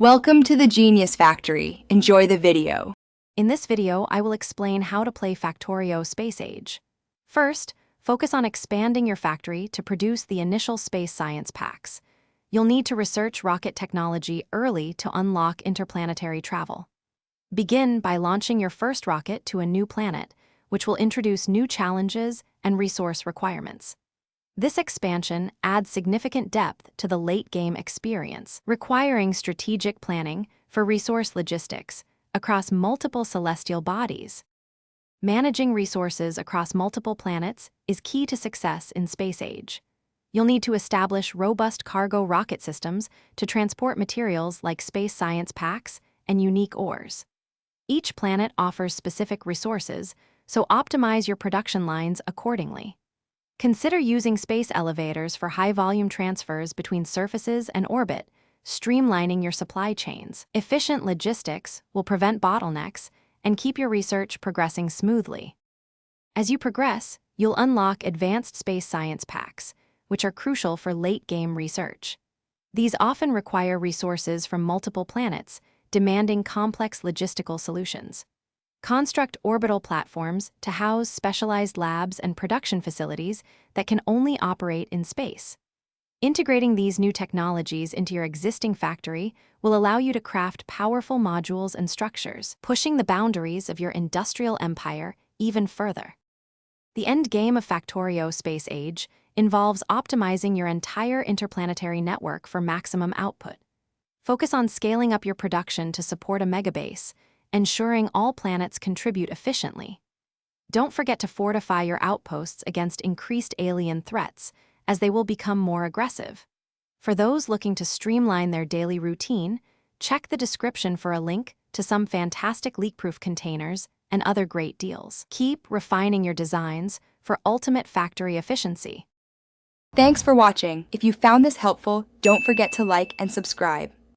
Welcome to the Genius Factory. Enjoy the video. In this video, I will explain how to play Factorio Space Age. First, focus on expanding your factory to produce the initial space science packs. You'll need to research rocket technology early to unlock interplanetary travel. Begin by launching your first rocket to a new planet, which will introduce new challenges and resource requirements. This expansion adds significant depth to the late-game experience, requiring strategic planning for resource logistics across multiple celestial bodies. Managing resources across multiple planets is key to success in Space Age. You'll need to establish robust cargo rocket systems to transport materials like space science packs and unique ores. Each planet offers specific resources, so optimize your production lines accordingly. Consider using space elevators for high-volume transfers between surfaces and orbit, streamlining your supply chains. Efficient logistics will prevent bottlenecks and keep your research progressing smoothly. As you progress, you'll unlock advanced space science packs, which are crucial for late-game research. These often require resources from multiple planets, demanding complex logistical solutions. Construct orbital platforms to house specialized labs and production facilities that can only operate in space. Integrating these new technologies into your existing factory will allow you to craft powerful modules and structures, pushing the boundaries of your industrial empire even further. The end game of Factorio Space Age involves optimizing your entire interplanetary network for maximum output. Focus on scaling up your production to support a megabase, ensuring all planets contribute efficiently. Don't forget to fortify your outposts against increased alien threats, as they will become more aggressive. For those looking to streamline their daily routine, check the description for a link to some fantastic leak-proof containers and other great deals. Keep refining your designs for ultimate factory efficiency. Thanks for watching. If you found this helpful, don't forget to like and subscribe.